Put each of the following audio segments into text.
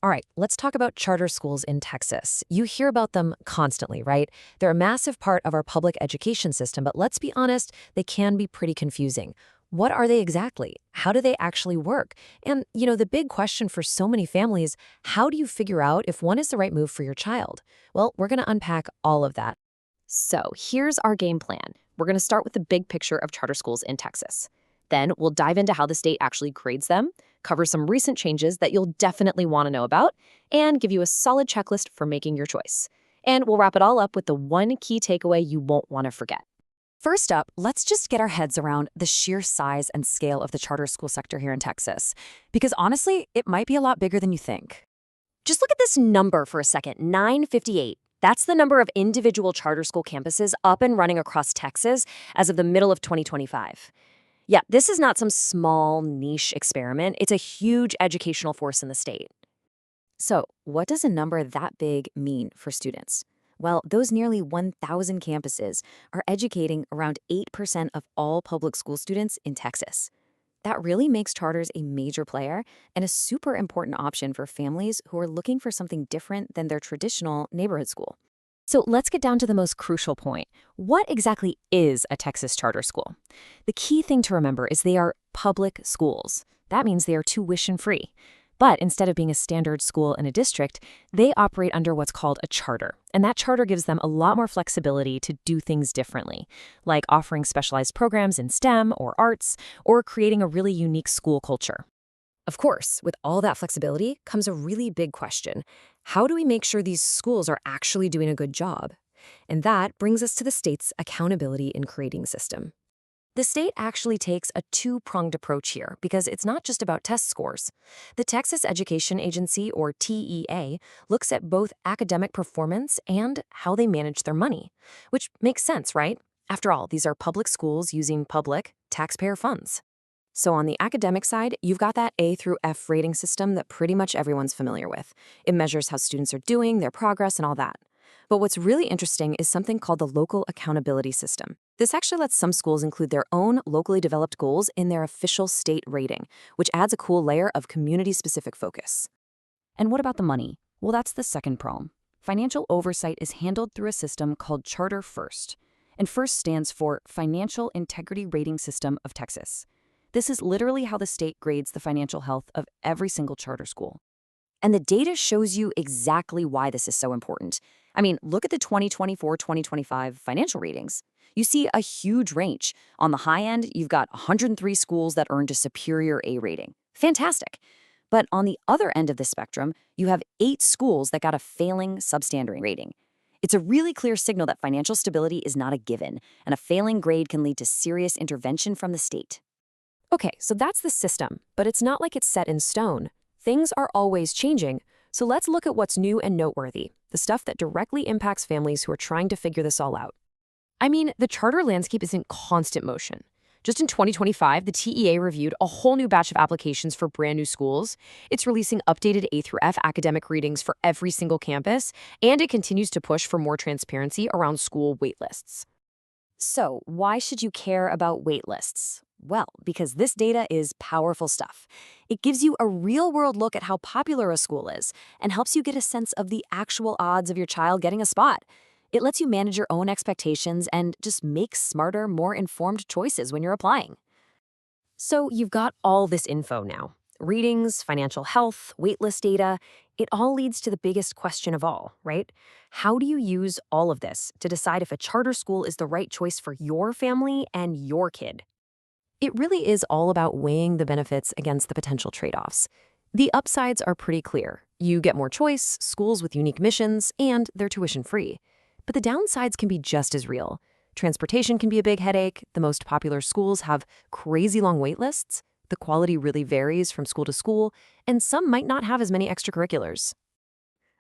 All right, let's talk about charter schools in Texas. You hear about them constantly, right? They're a massive part of our public education system, but let's be honest, they can be pretty confusing. What are they exactly? How do they actually work? And, the big question for so many families, how do you figure out if one is the right move for your child? Well, we're going to unpack all of that. So here's our game plan. We're going to start with the big picture of charter schools in Texas. Then we'll dive into how the state actually grades them, cover some recent changes that you'll definitely want to know about, and give you a solid checklist for making your choice. And we'll wrap it all up with the one key takeaway you won't want to forget. First up, let's just get our heads around the sheer size and scale of the charter school sector here in Texas. Because honestly, it might be a lot bigger than you think. Just look at this number for a second, 958. That's the number of individual charter school campuses up and running across Texas as of the middle of 2025. Yeah, this is not some small niche experiment. It's a huge educational force in the state. So, what does a number that big mean for students? Well, those nearly 1,000 campuses are educating around 8% of all public school students in Texas. That really makes charters a major player and a super important option for families who are looking for something different than their traditional neighborhood school. So let's get down to the most crucial point. What exactly is a Texas charter school? The key thing to remember is they are public schools. That means they are tuition-free. But instead of being a standard school in a district, they operate under what's called a charter. And that charter gives them a lot more flexibility to do things differently, like offering specialized programs in STEM or arts, or creating a really unique school culture. Of course, with all that flexibility comes a really big question. How do we make sure these schools are actually doing a good job? And that brings us to the state's accountability in grading system. The state actually takes a two-pronged approach here because it's not just about test scores. The Texas Education Agency, or TEA, looks at both academic performance and how they manage their money, which makes sense, right? After all, these are public schools using public, taxpayer funds. So on the academic side, you've got that A through F rating system that pretty much everyone's familiar with. It measures how students are doing, their progress, and all that. But what's really interesting is something called the local accountability system. This actually lets some schools include their own locally developed goals in their official state rating, which adds a cool layer of community-specific focus. And what about the money? Well, that's the second prong. Financial oversight is handled through a system called Charter First. And FIRST stands for Financial Integrity Rating System of Texas. This is literally how the state grades the financial health of every single charter school. And the data shows you exactly why this is so important. I mean, look at the 2024-2025 financial ratings. You see a huge range. On the high end, you've got 103 schools that earned a superior A rating. Fantastic. But on the other end of the spectrum, you have 8 schools that got a failing substandard rating. It's a really clear signal that financial stability is not a given, and a failing grade can lead to serious intervention from the state. Okay, so that's the system, but it's not like it's set in stone. Things are always changing, so let's look at what's new and noteworthy, the stuff that directly impacts families who are trying to figure this all out. I mean, the charter landscape is in constant motion. Just in 2025, the TEA reviewed a whole new batch of applications for brand new schools. It's releasing updated A through F academic readings for every single campus, and it continues to push for more transparency around school waitlists. So, why should you care about waitlists? Well, because this data is powerful stuff. It gives you a real-world look at how popular a school is and helps you get a sense of the actual odds of your child getting a spot. It lets you manage your own expectations and just make smarter, more informed choices when you're applying. So you've got all this info now. Readings, financial health, waitlist data. It all leads to the biggest question of all, right? How do you use all of this to decide if a charter school is the right choice for your family and your kid? It really is all about weighing the benefits against the potential trade-offs. The upsides are pretty clear. You get more choice, schools with unique missions, and they're tuition-free. But the downsides can be just as real. Transportation can be a big headache. The most popular schools have crazy long wait lists. The quality really varies from school to school, and some might not have as many extracurriculars.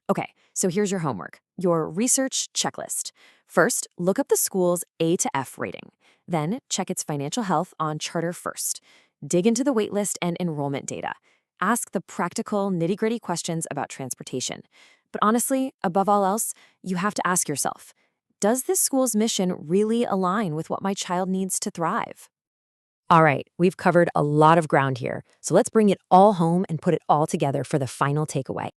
Okay, so here's your homework, your research checklist. First, look up the school's A to F rating. Then, check its financial health on Charter First. Dig into the waitlist and enrollment data. Ask the practical, nitty-gritty questions about transportation. But honestly, above all else, you have to ask yourself, does this school's mission really align with what my child needs to thrive? All right, we've covered a lot of ground here, so let's bring it all home and put it all together for the final takeaway.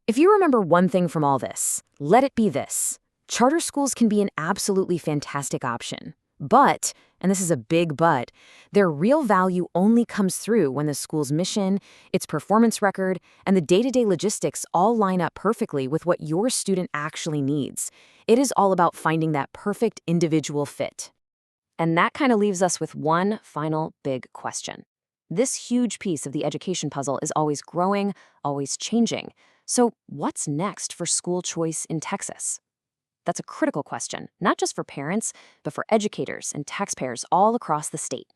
If you remember one thing from all this, let it be this. Charter schools can be an absolutely fantastic option. But, and this is a big but, their real value only comes through when the school's mission, its performance record, and the day-to-day logistics all line up perfectly with what your student actually needs. It is all about finding that perfect individual fit. And that kind of leaves us with one final big question. This huge piece of the education puzzle is always growing, always changing. So what's next for school choice in Texas? That's a critical question, not just for parents, but for educators and taxpayers all across the state.